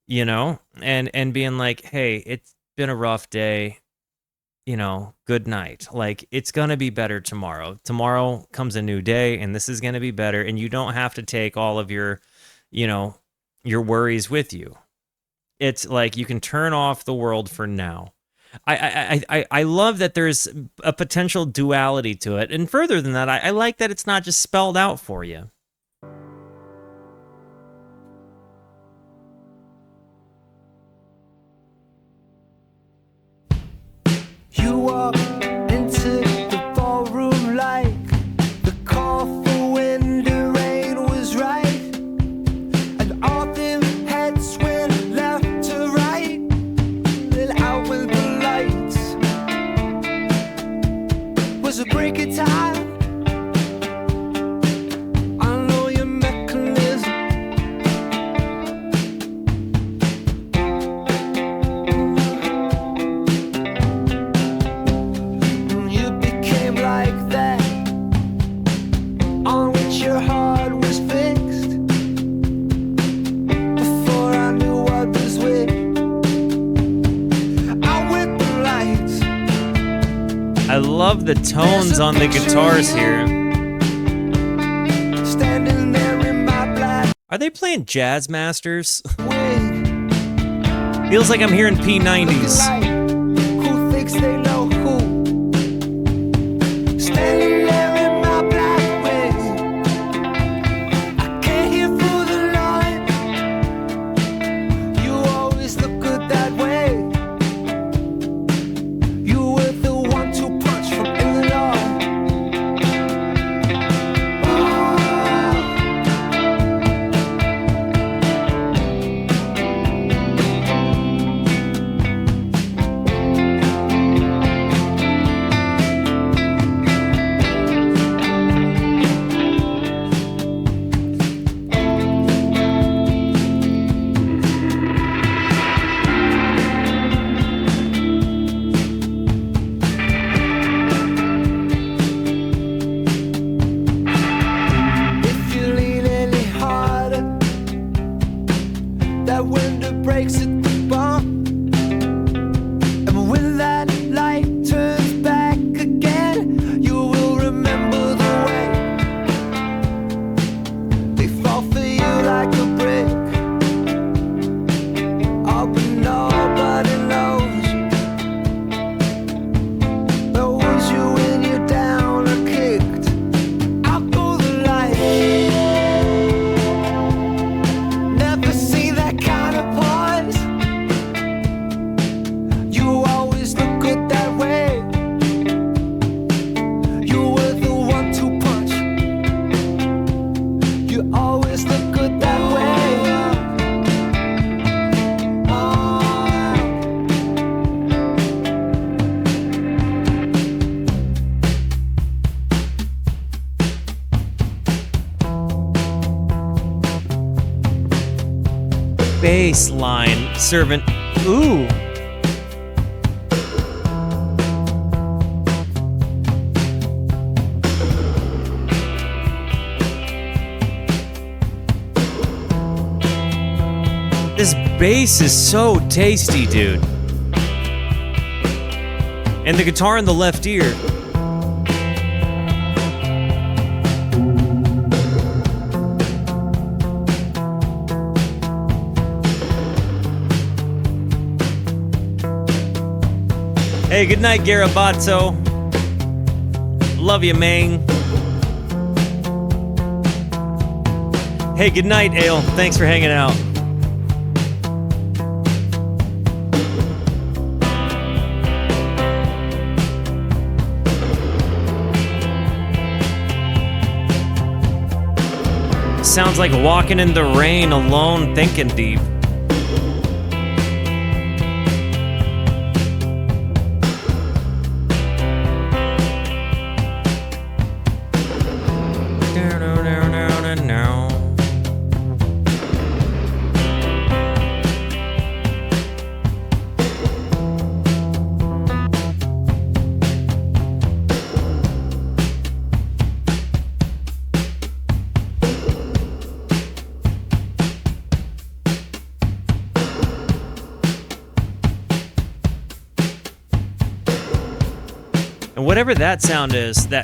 and being like, hey, it's been a rough day, good night. Like, it's going to be better tomorrow. Tomorrow comes a new day, and this is going to be better. And you don't have to take all of your, your worries with you. It's like you can turn off the world for now. I love that there's a potential duality to it. And further than that, I like that it's not just spelled out for you. You walk into the ballroom like the call for when the rain was right, and all them heads went left to right, then out with the lights. Was a break of time. I know your mechanism. You became like that, on which your heart was fixed. Before I knew what was which, out with the lights. I love the tones on the guitars here. Standing there in my black Are they playing Jazz Masters? wig. Feels like I'm hearing Looking P90s. like who thinks they know who. Standing there in my black wig. I can't hear through the line. You always look good that way. You were the 1-2 punch from Illinois. bass line servant. Ooh. This bass is so tasty, dude. And the guitar in the left ear. Hey, good night, Garabato. Love you, man. Hey, good night, Ale. Thanks for hanging out. Sounds like walking in the rain alone, thinking deep. And whatever that sound is, that...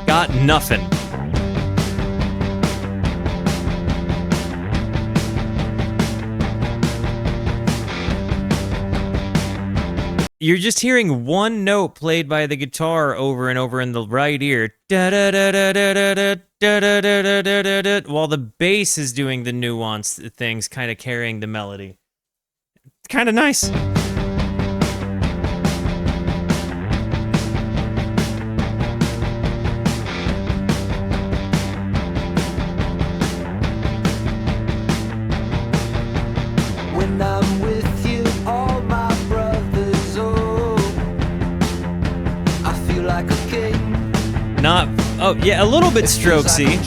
Got Nuffin. You're just hearing one note played by the guitar over and over in the right ear. Da da da da da da da da da da da da da, while the bass is doing the nuanced things, kind of carrying the melody. It's kind of nice. When I'm with you, all my brothers, oh, I feel like a king. Not, oh yeah, a little bit strokesy.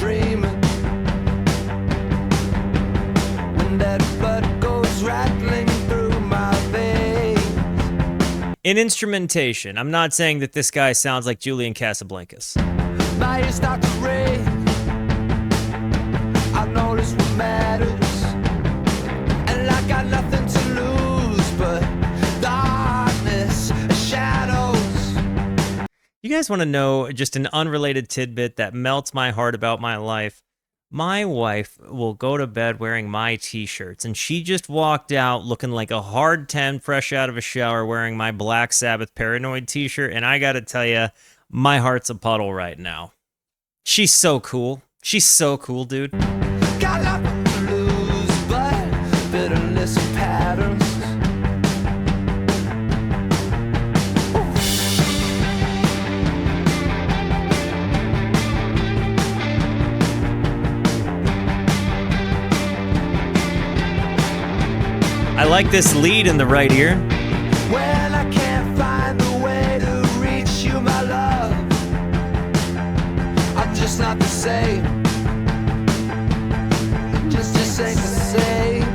When that blood goes rattling through my veins. In instrumentation, I'm not saying that this guy sounds like Julian Casablancas. My ears start to raise. I notice what matters. And I got nothing to lose but darkness and shadows. You guys want to know just an unrelated tidbit that melts my heart about my life? My wife will go to bed wearing my t-shirts, and she just walked out looking like a hard 10 fresh out of a shower wearing my Black Sabbath Paranoid t-shirt, and I gotta tell you, my heart's a puddle right now. She's so cool. She's so cool, dude. Got nothing to lose but bitterness and patterns. I like this lead in the right ear. When I can't find the way to reach you, my love, I'm just not the same. Just ain't the same.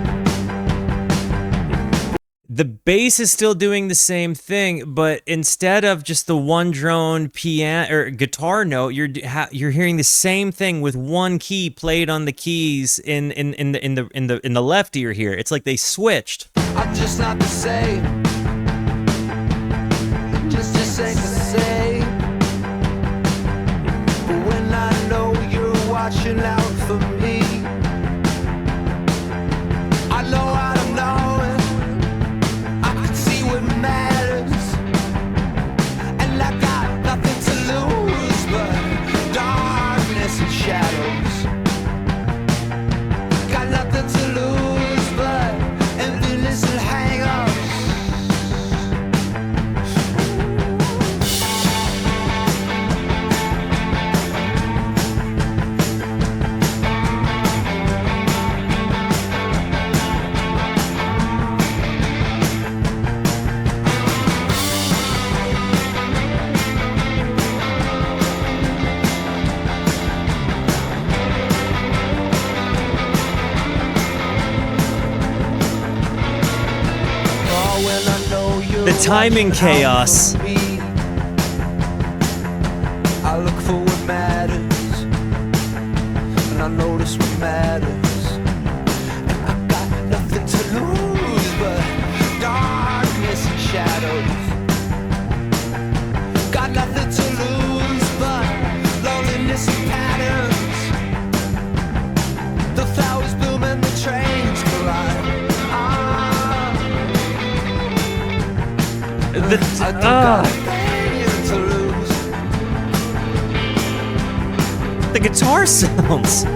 The bass is still doing the same thing, but instead of just the one drone piano or guitar note, you're hearing the same thing with one key played on the keys in the left ear here. It's like they switched. I'm just not the same. Just ain't the same. But when I know you're watching out for me, I know I don't know it. I can see what matters, and I got nothing to lose but darkness and shadows. Got nothing to lose but emptiness and hang-ups. The timing chaos. I look for what matters, and I notice what matters. And I got nothing to lose but darkness and shadows. Got nothing to lose but loneliness and patterns. The flowers bloom and the trains collide. I don't got anything to lose. The guitar sounds.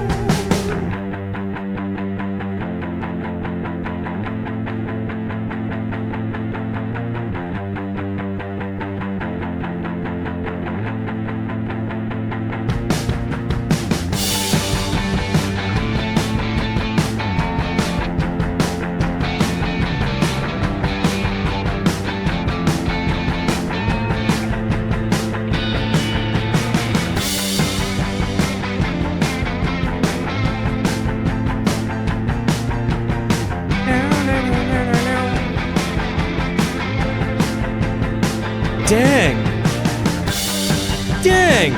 Dang. Dang.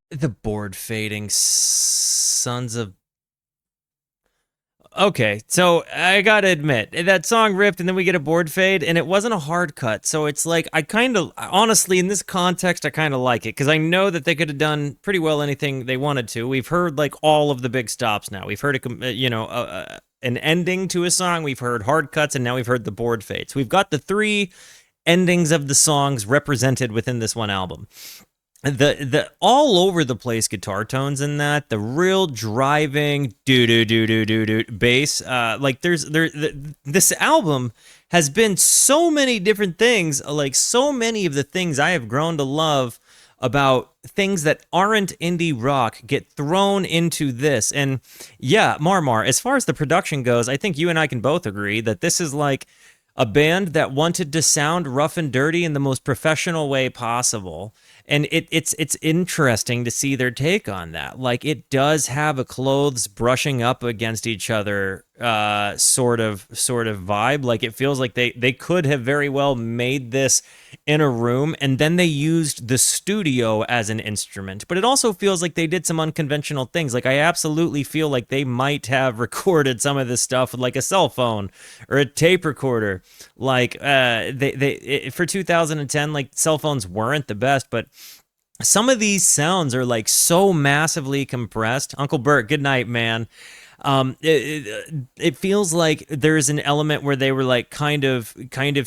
The board fading sons of... Okay, so I gotta admit, that song ripped and then we get a board fade, and it wasn't a hard cut, so it's like, I kind of, honestly, in this context, I kind of like it, because I know that they could have done pretty well anything they wanted to. We've heard, like, all of the big stops now. We've heard, an ending to a song, we've heard hard cuts, and now we've heard the board fades. We've got the three endings of the songs represented within this one album. The all over the place guitar tones in that, the real driving do bass, like this album has been so many different things, like so many of the things I have grown to love about things that aren't indie rock get thrown into this. And yeah, Marmar, as far as the production goes, I think you and I can both agree that this is like a band that wanted to sound rough and dirty in the most professional way possible. And it's interesting to see their take on that. Like, it does have a clothes brushing up against each other sort of vibe. Like, it feels like they could have very well made this in a room, and then they used the studio as an instrument. But it also feels like they did some unconventional things. Like, I absolutely feel like they might have recorded some of this stuff with like a cell phone or a tape recorder. Like, for 2010, like, cell phones weren't the best, but some of these sounds are like so massively compressed. Uncle Bert, good night, man. It feels like there's an element where they were like kind of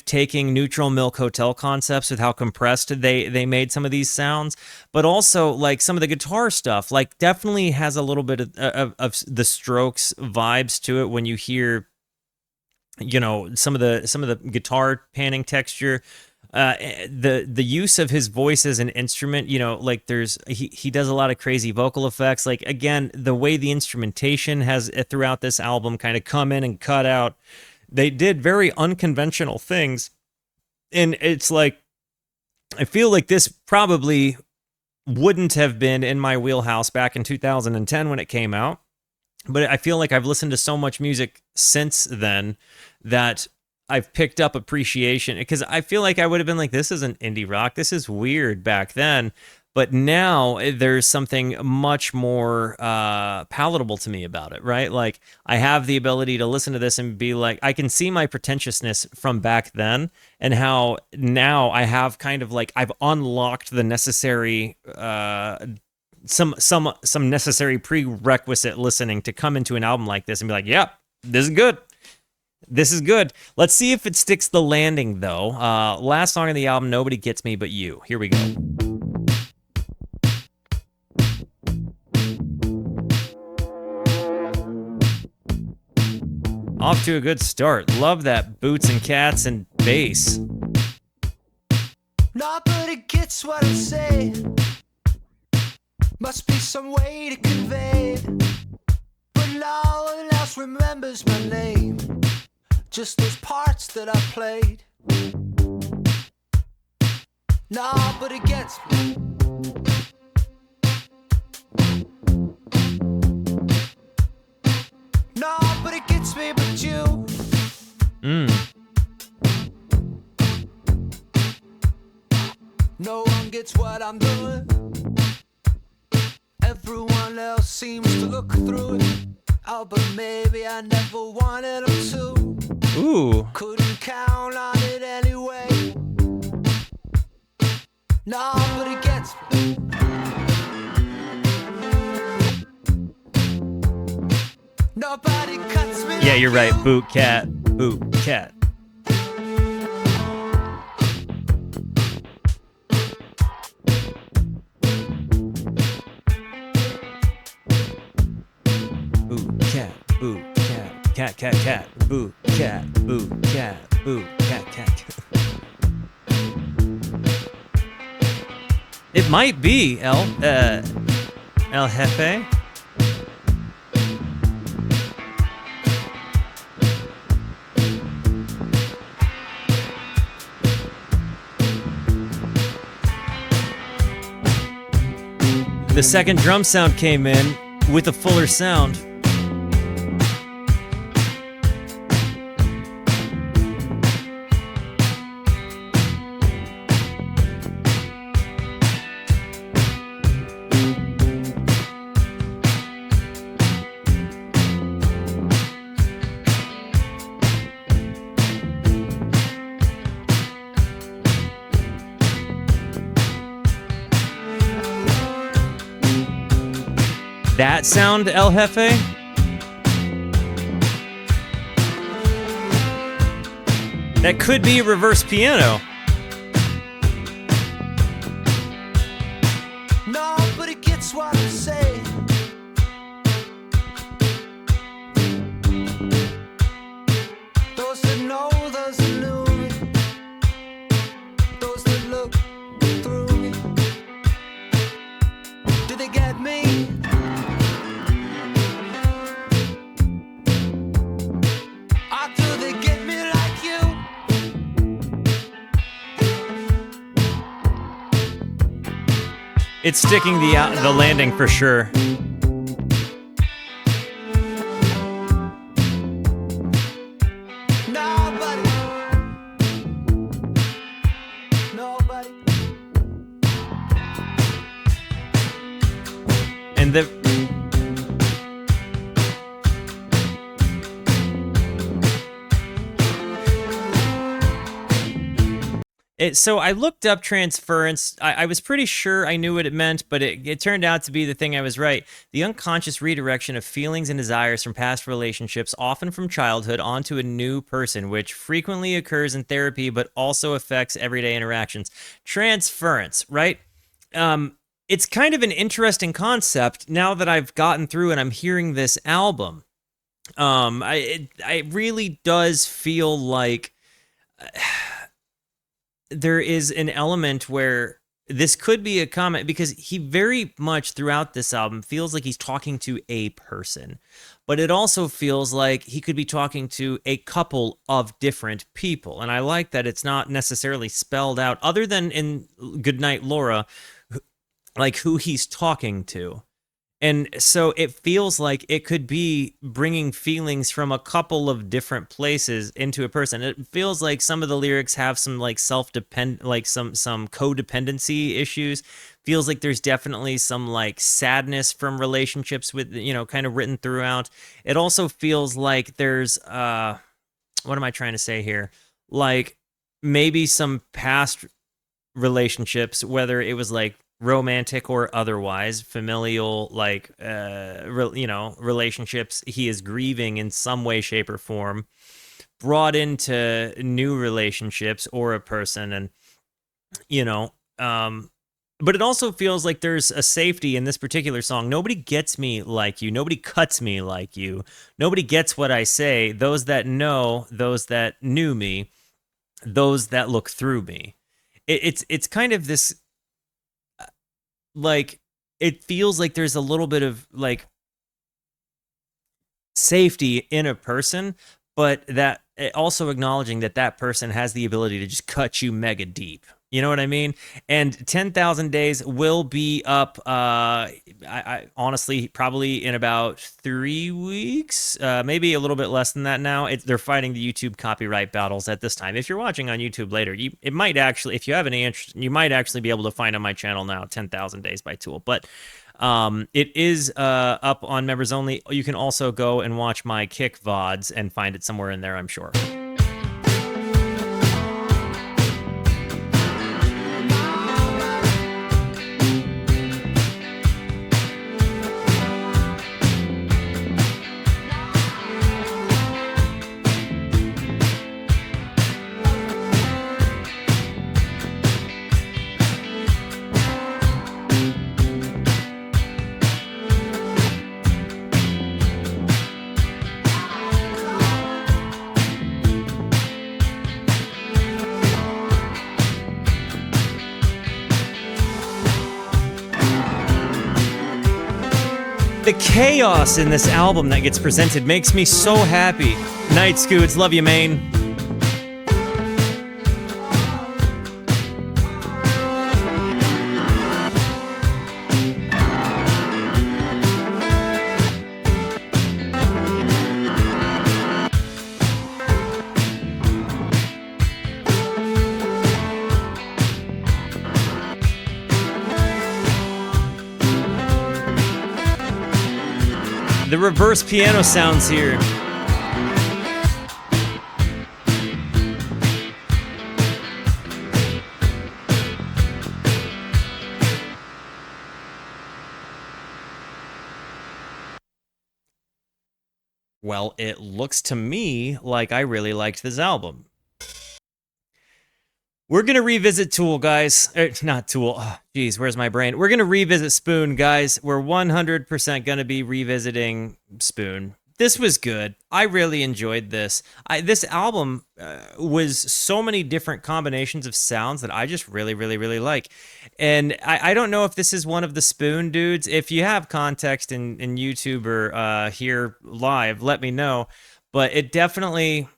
taking Neutral Milk Hotel concepts with how compressed they made some of these sounds, but also like some of the guitar stuff like definitely has a little bit of the Strokes vibes to it when you hear, you know, some of the guitar panning texture. The use of his voice as an instrument, you know, like he does a lot of crazy vocal effects. Like, again, the way the instrumentation has throughout this album kind of come in and cut out, they did very unconventional things. And it's like, I feel like this probably wouldn't have been in my wheelhouse back in 2010 when it came out. But I feel like I've listened to so much music since then that I've picked up appreciation, because I feel like I would have been like, this isn't indie rock, this is weird back then. But now there's something much more palatable to me about it, right? Like, I have the ability to listen to this and be like, I can see my pretentiousness from back then, and how now I have kind of like, I've unlocked the necessary some necessary prerequisite listening to come into an album like this and be like, yep, this is good. This is good. Let's see if it sticks the landing, though. Last song on the album, Nobody Gets Me But You. Here we go. Off to a good start. Love that boots and cats and bass. Nobody gets what I say. Must be some way to convey. But no one else remembers my name. just those parts that I played. Nah, but it gets me. No, but it gets me, but you. No one gets what I'm doing. Everyone else seems to look through it. Oh, but maybe I never wanted them to. Ooh. Couldn't count on it anyway. No, but it gets me. Nobody cuts me. Yeah, you're right. Boot cat. Boot cat. Boot cat. Boot cat. Cat cat cat. Boot cat. Boot cat. Boot cat cat. It might be El Jefe. The second drum sound came in with a fuller sound. That sound, El Jefe? That could be reverse piano. No, but it gets what I say. Those that know, those that knew me, those that look through me. Do they get me? It's sticking the landing for sure. Nobody. And the so I looked up transference. I was pretty sure I knew what it meant, but it turned out to be the thing I was right. The unconscious redirection of feelings and desires from past relationships, often from childhood, onto a new person, which frequently occurs in therapy, but also affects everyday interactions. Transference, right? It's kind of an interesting concept now that I've gotten through and I'm hearing this album. It really does feel like there is an element where this could be a comment, because he very much throughout this album feels like he's talking to a person, but it also feels like he could be talking to a couple of different people. And I like that it's not necessarily spelled out, other than in Goodnight Laura, like who he's talking to. And so it feels like it could be bringing feelings from a couple of different places into a person. It feels like some of the lyrics have some like like some codependency issues. Feels like there's definitely some like sadness from relationships with, kind of written throughout. It also feels like there's what am I trying to say here? Like maybe some past relationships, whether it was like romantic or otherwise, familial, like relationships he is grieving in some way, shape, or form, brought into new relationships or a person. And but it also feels like there's a safety in this particular song. Nobody gets me like you, nobody cuts me like you, nobody gets what I say, those that know, those that knew me, those that look through me. It's kind of this, like, it feels like there's a little bit of like safety in a person, but that also acknowledging that that person has the ability to just cut you mega deep. You know what I mean? And 10,000 Days will be up, I honestly, probably in about 3 weeks, maybe a little bit less than that now. They're fighting the YouTube copyright battles at this time. If you're watching on YouTube later, it might actually, if you have any interest, you might actually be able to find on my channel now 10,000 Days by Tool. But it is up on members only. You can also go and watch my Kick VODs and find it somewhere in there, I'm sure. The chaos in this album that gets presented makes me so happy. Night Scoots, love you, Maine. The reverse piano sounds here. Well, it looks to me like I really liked this album. We're going to revisit Tool, guys. Not Tool. Oh, geez, where's my brain? We're going to revisit Spoon, guys. We're 100% going to be revisiting Spoon. This was good. I really enjoyed this. This album was so many different combinations of sounds that I just really, really, really like. And I don't know if this is one of the Spoon dudes. If you have context in YouTube or here live, let me know. But it definitely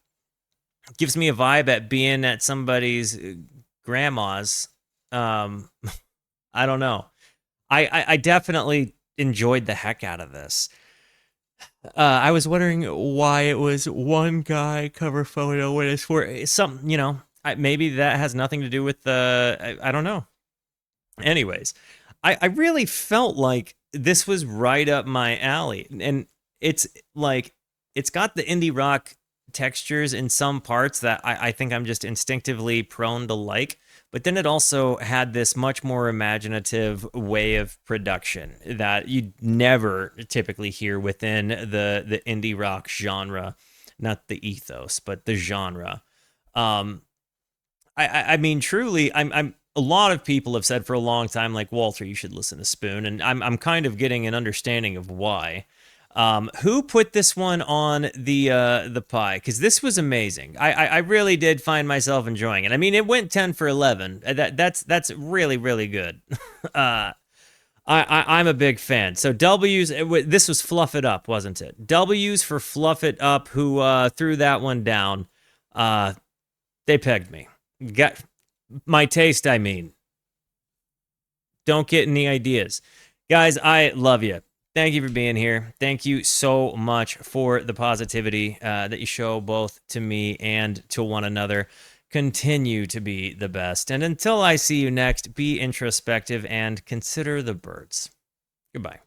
gives me a vibe at being at somebody's grandma's. I don't know. I definitely enjoyed the heck out of this. I was wondering why it was one guy cover photo when it's for some, you know, maybe that has nothing to do with the, I don't know. Anyways, I really felt like this was right up my alley. And it's like, it's got the indie rock textures in some parts that I think I'm just instinctively prone to like, but then it also had this much more imaginative way of production that you'd never typically hear within the indie rock genre, not the ethos, but the genre. I mean, truly, I'm a lot of people have said for a long time, like, Walter, you should listen to Spoon, and I'm kind of getting an understanding of why. Who put this one on the pie? Because this was amazing. I really did find myself enjoying it. I mean, it went 10 for 11. That's really, really good. I'm a big fan. So W's, this was Fluff It Up, wasn't it? W's for Fluff It Up, who threw that one down. They pegged me. Got my taste, I mean. Don't get any ideas. Guys, I love you. Thank you for being here. Thank you so much for the positivity that you show both to me and to one another. Continue to be the best. And until I see you next, be introspective and consider the birds. Goodbye.